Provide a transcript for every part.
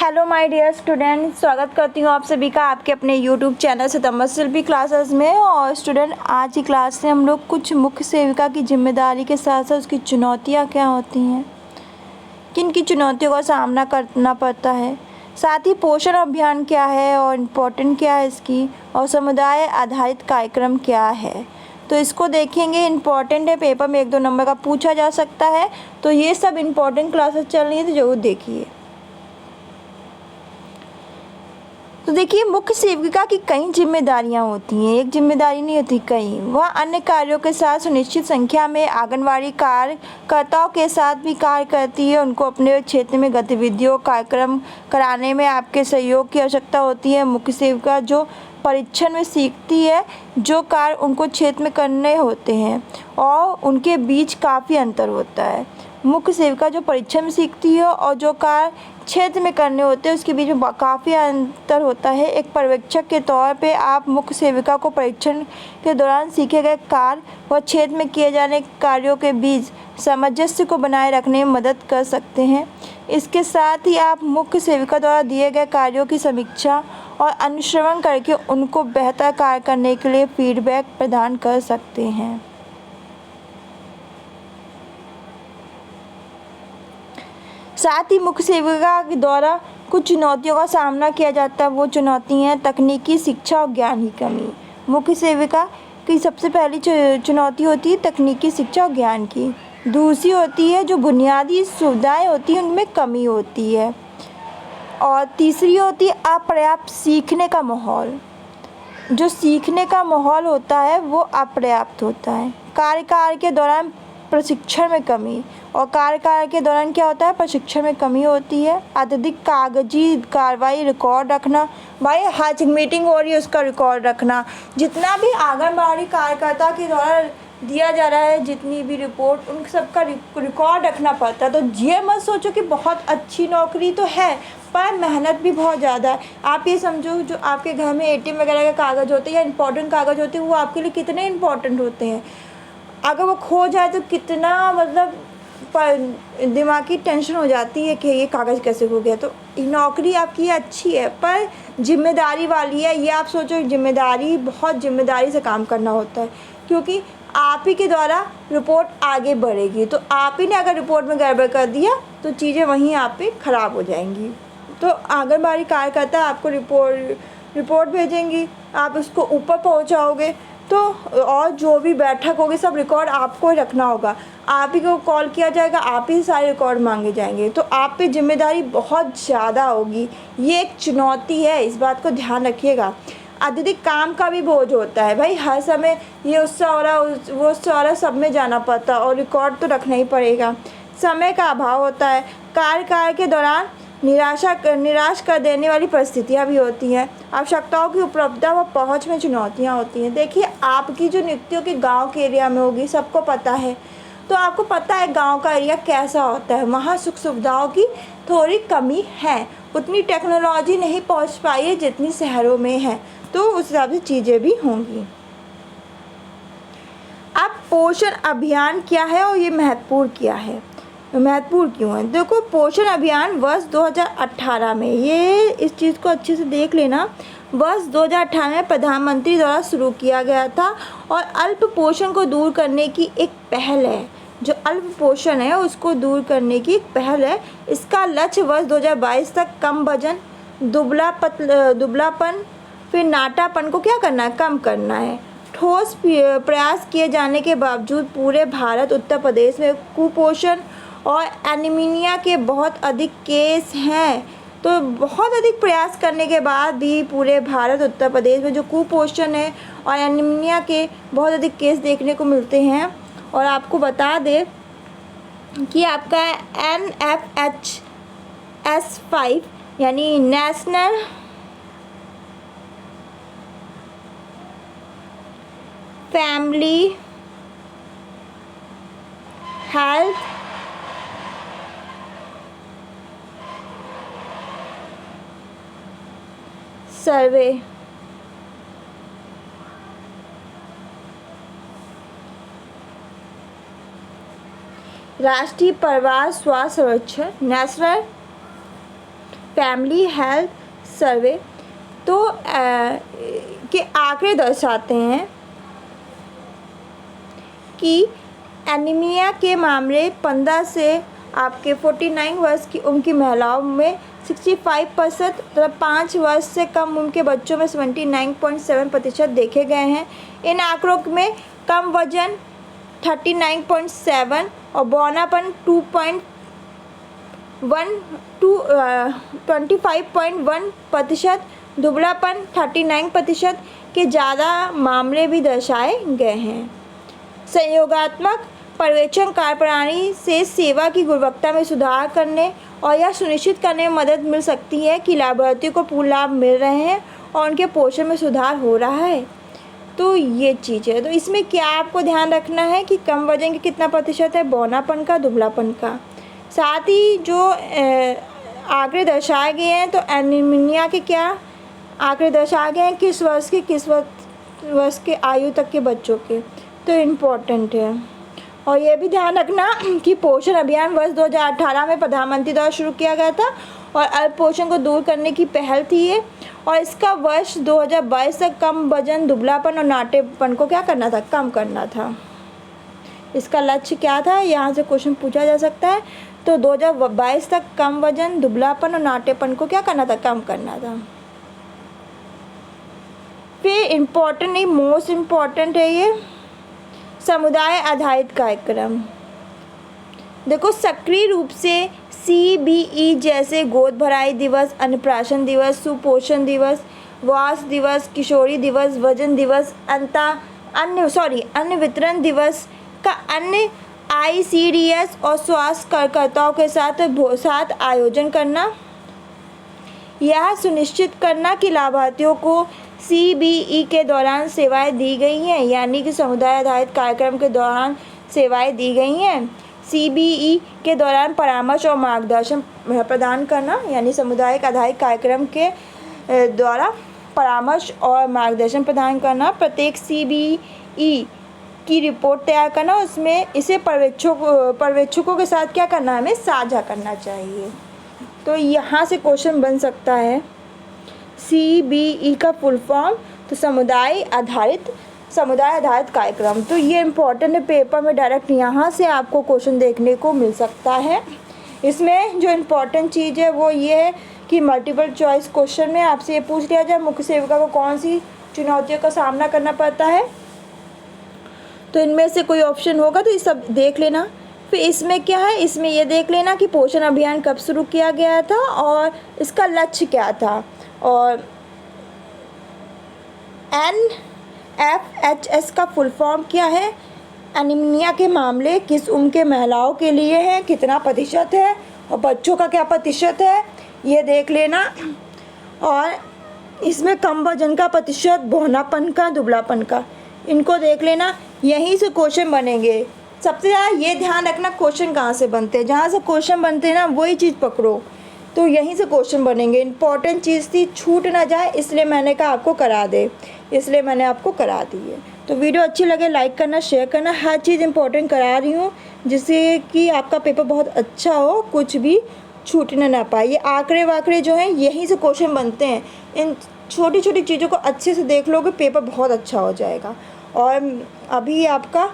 Hello my dear student, स्वागत करती हूँ आप सभी का आपके अपने यूट्यूब चैनल सितंबर शिल्पी क्लासेस में। और स्टूडेंट, आज की क्लास से हम लोग कुछ मुख्य सेविका की जिम्मेदारी के साथ साथ उसकी चुनौतियाँ क्या होती हैं, किन की चुनौतियों का सामना करना पड़ता है, साथ ही पोषण अभियान क्या है और इम्पोर्टेंट क्या है इसकी, और समुदाय आधारित कार्यक्रम क्या है। तो इसको देखेंगे, इम्पॉर्टेंट है, पेपर में 1-2 नंबर का पूछा जा सकता है। तो ये सब इम्पॉर्टेंट क्लासेस चल रही है, तो ज़रूर देखिए। तो देखिए, मुख्य सेविका की कई जिम्मेदारियां होती हैं, एक जिम्मेदारी नहीं होती, कई। वह अन्य कार्यों के साथ सुनिश्चित संख्या में आंगनवाड़ी कार्यकर्ताओं के साथ भी कार्य करती है। उनको अपने क्षेत्र में गतिविधियों कार्यक्रम कराने में आपके सहयोग की आवश्यकता होती है। मुख्य सेविका जो परीक्षण में सीखती है, जो कार्य उनको क्षेत्र में करने होते हैं और उनके बीच काफ़ी अंतर होता है। मुख्य सेविका जो परीक्षण में सीखती है और जो कार्य क्षेत्र में करने होते हैं, उसके बीच में काफ़ी अंतर होता है। एक पर्यवेक्षक के तौर पे आप मुख्य सेविका को परीक्षण के दौरान सीखे गए कार्य व क्षेत्र में किए जाने कार्यों के बीच सामंजस्य को बनाए रखने में मदद कर सकते हैं। इसके साथ ही आप मुख्य सेविका द्वारा दिए गए कार्यों की समीक्षा और अनुश्रवण करके उनको बेहतर कार्य करने के लिए फीडबैक प्रदान कर सकते हैं। साथ ही मुख्य सेविका के द्वारा कुछ चुनौतियों का सामना किया जाता है। वो चुनौती हैं तकनीकी शिक्षा और ज्ञान की कमी। मुख्य सेविका की सबसे पहली चुनौती होती है तकनीकी शिक्षा और ज्ञान की। दूसरी होती है जो बुनियादी सुविधाएं होती हैं उनमें कमी होती है। और तीसरी होती है अपर्याप्त सीखने का माहौल। जो सीखने का माहौल होता है वो अपर्याप्त होता है। कार्यकाल के दौरान प्रशिक्षण में कमी, और कार्यकाल के दौरान क्या होता है, प्रशिक्षण में कमी होती है। अत्यधिक कागजी कार्रवाई, रिकॉर्ड रखना, भाई हर मीटिंग हो रही है उसका रिकॉर्ड रखना। जितना भी आंगनबाड़ी कार्यकर्ता के द्वारा दिया जा रहा है, जितनी भी रिपोर्ट, उन सबका रिकॉर्ड रखना पड़ता है। तो ये मत सोचो कि बहुत अच्छी नौकरी तो है, पर मेहनत भी बहुत ज़्यादा है। आप ये समझो, जो आपके घर में एटीएम वगैरह का कागज़ होते हैं या इंपॉर्टेंट कागज़ होते हैं, वो आपके लिए कितने इंपॉर्टेंट होते हैं। अगर वो खो जाए तो कितना मतलब दिमागी टेंशन हो जाती है कि ये कागज़ कैसे हो गया। तो नौकरी आपकी अच्छी है पर जिम्मेदारी वाली है। ये आप सोचो, जिम्मेदारी, बहुत जिम्मेदारी से काम करना होता है, क्योंकि आप ही के द्वारा रिपोर्ट आगे बढ़ेगी। तो आप ही ने अगर रिपोर्ट में गड़बड़ कर दिया तो चीज़ें वहीं आप पे ख़राब हो जाएंगी। तो आंगनबाड़ी कार्यकर्ता आपको रिपोर्ट भेजेंगी, आप उसको ऊपर पहुंचाओगे, तो और जो भी बैठक होगी सब रिकॉर्ड आपको ही रखना होगा। आप ही को कॉल किया जाएगा, आप ही सारे रिकॉर्ड मांगे जाएंगे। तो आप पे जिम्मेदारी बहुत ज़्यादा होगी। ये एक चुनौती है, इस बात को ध्यान रखिएगा। अत्यधिक काम का भी बोझ होता है, भाई हर समय ये उससे हो रहा वो उससे हो रहा, सब में जाना पड़ता है और रिकॉर्ड तो रखना ही पड़ेगा। समय का अभाव होता है। कार्यकाल के दौरान निराश कर देने वाली परिस्थितियाँ भी होती हैं। आवश्यकताओं की उपलब्धता व पहुँच में चुनौतियाँ होती हैं। देखिए, आपकी जो नियुक्तियों की गांव के एरिया में होगी, सबको पता है, तो आपको पता है गांव का एरिया कैसा होता है। वहाँ सुख सुविधाओं की थोड़ी कमी है, उतनी टेक्नोलॉजी नहीं पहुँच पाई है जितनी शहरों में है, तो उस हिसाब से चीज़ें भी होंगी। अब पोषण अभियान क्या है और ये महत्वपूर्ण क्यों है। देखो, पोषण अभियान वर्ष 2018 में, ये इस चीज़ को अच्छे से देख लेना, वर्ष 2018 में प्रधानमंत्री द्वारा शुरू किया गया था और अल्प पोषण को दूर करने की एक पहल है। जो अल्प पोषण है उसको दूर करने की एक पहल है। इसका लक्ष्य वर्ष 2022 तक कम वजन, दुबलापन, फिर नाटापन को क्या करना है, कम करना है। ठोस प्रयास किए जाने के बावजूद पूरे भारत, उत्तर प्रदेश में कुपोषण और एनीमिया के बहुत अधिक केस हैं। तो बहुत अधिक प्रयास करने के बाद भी पूरे भारत, उत्तर प्रदेश में जो कुपोषण है और एनीमिया के बहुत अधिक केस देखने को मिलते हैं। और आपको बता दें कि आपका NFHS5 यानी नेशनल फैमिली हेल्थ सर्वे राष्ट्रीय परिवार स्वास्थ्य सर्वेक्षण, नेशनल फैमिली हेल्थ सर्वे तो के आंकड़े दर्शाते हैं कि एनीमिया के मामले 15 से आपके 49 वर्ष की उम्र की महिलाओं में 65% तथा 5 वर्ष से कम उम्र के बच्चों में 79.7% देखे गए हैं। इन आंकड़ों में कम वजन 39.7 और बौनापन 25.1%, दुबलापन 39% के ज़्यादा मामले भी दर्शाए गए हैं। संयोगात्मक पर्यवेक्षण कार्यप्रणाली से सेवा की गुणवत्ता में सुधार करने और यह सुनिश्चित करने में मदद मिल सकती है कि लाभार्थियों को पूर्ण लाभ मिल रहे हैं और उनके पोषण में सुधार हो रहा है। तो ये चीज़ है। तो इसमें क्या आपको ध्यान रखना है कि कम वजन के कितना प्रतिशत है, बौनापन का, दुबलापन का। साथ ही जो आंकड़े दर्शाए गए हैं तो एनीमिया के क्या आंकड़े दर्शाए गए हैं, किस वर्ष के आयु तक के बच्चों के, तो इम्पोर्टेंट है। और ये भी ध्यान रखना कि पोषण अभियान वर्ष 2018 में प्रधानमंत्री द्वारा शुरू किया गया था और अल्पपोषण को दूर करने की पहल थी ये, और इसका वर्ष 2022 तक कम वजन, दुबलापन और नाटेपन को क्या करना था, कम करना था। इसका लक्ष्य क्या था, यहाँ से क्वेश्चन पूछा जा सकता है। तो 2022 तक कम वजन, दुबलापन और नाटेपन को क्या करना था, कम करना था। फिर इम्पोर्टेंट नहीं, मोस्ट इम्पॉर्टेंट है ये समुदाय आधारित कार्यक्रम। देखो, सक्रिय रूप से CBE जैसे गोद भराई दिवस, अन्नप्राशन दिवस, सुपोषण दिवस, वास दिवस, किशोरी दिवस, वजन दिवस, अन्न वितरण दिवस का अन्य ICDS और स्वास्थ्य कार्यकर्ताओं के साथ आयोजन करना, यह सुनिश्चित करना कि लाभार्थियों को CBE के दौरान सेवाएं दी गई हैं, यानी कि समुदाय आधारित कार्यक्रम के दौरान सेवाएं दी गई हैं। CBE के दौरान परामर्श और मार्गदर्शन प्रदान करना, यानी समुदाय आधारित कार्यक्रम के द्वारा परामर्श और मार्गदर्शन प्रदान करना। प्रत्येक CBE की रिपोर्ट तैयार करना, उसमें इसे पर्यवेक्षकों के साथ क्या करना है, हमें साझा करना चाहिए। तो यहाँ से क्वेश्चन बन सकता है CBE का फुल फॉर्म, तो समुदाय आधारित कार्यक्रम। तो ये इम्पोर्टेंट है, पेपर में डायरेक्ट यहाँ से आपको क्वेश्चन देखने को मिल सकता है। इसमें जो इम्पोर्टेंट चीज़ है वो ये है कि मल्टीपल चॉइस क्वेश्चन में आपसे ये पूछ लिया जाए मुख्य सेविका को कौन सी चुनौतियों का सामना करना पड़ता है, तो इनमें से कोई ऑप्शन होगा तो ये सब देख लेना। फिर इसमें क्या है, इसमें ये देख लेना कि पोषण अभियान कब शुरू किया गया था और इसका लक्ष्य क्या था, और NFHS का फुल फॉर्म क्या है, एनीमिया के मामले किस उम्र के महिलाओं के लिए हैं, कितना प्रतिशत है, और बच्चों का क्या प्रतिशत है, ये देख लेना। और इसमें कम वजन का प्रतिशत, बौनापन का, दुबलापन का, इनको देख लेना। यहीं से क्वेश्चन बनेंगे। सबसे ज़्यादा ये ध्यान रखना क्वेश्चन कहाँ से बनते हैं, जहाँ से क्वेश्चन बनते हैं ना वही चीज़ पकड़ो, तो यहीं से क्वेश्चन बनेंगे। इंपॉर्टेंट चीज़ थी, छूट ना जाए, इसलिए मैंने कहा आपको करा दे, इसलिए मैंने आपको करा दी है। तो वीडियो अच्छी लगे लाइक करना, शेयर करना, हर चीज़ इंपॉर्टेंट करा रही हूँ जिससे कि आपका पेपर बहुत अच्छा हो, कुछ भी छूटने ना पाए। ये आंकड़े वाकड़े जो हैं यहीं से क्वेश्चन बनते हैं, इन छोटी छोटी चीज़ों को अच्छे से देख लोगे पेपर बहुत अच्छा हो जाएगा। और अभी आपका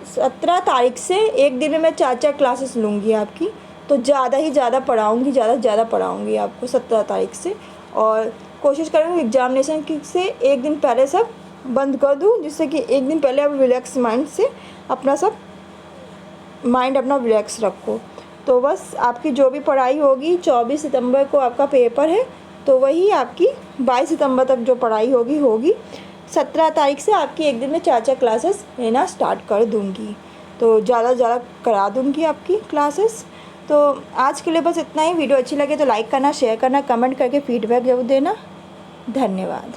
17 तारीख से एक दिन में मैं 4 क्लासेस लूँगी आपकी, तो ज़्यादा ही ज़्यादा पढ़ाऊँगी, ज़्यादा पढ़ाऊँगी आपको 17 तारीख से। और कोशिश करूँगी एग्जामिनेशन से एक दिन पहले सब बंद कर दूँ, जिससे कि एक दिन पहले आप रिलैक्स माइंड से अपना सब माइंड अपना रिलैक्स रखो। तो बस आपकी जो भी पढ़ाई होगी 24 सितंबर को आपका पेपर है, तो वही आपकी 22 सितंबर तक जो पढ़ाई होगी 17 तारीख से आपकी एक दिन में 4 क्लासेस लेना स्टार्ट कर दूँगी, तो ज़्यादा से ज़्यादा करा दूँगी आपकी क्लासेस। तो आज के लिए बस इतना ही। वीडियो अच्छी लगे तो लाइक करना, शेयर करना, कमेंट करके फीडबैक जरूर देना। धन्यवाद।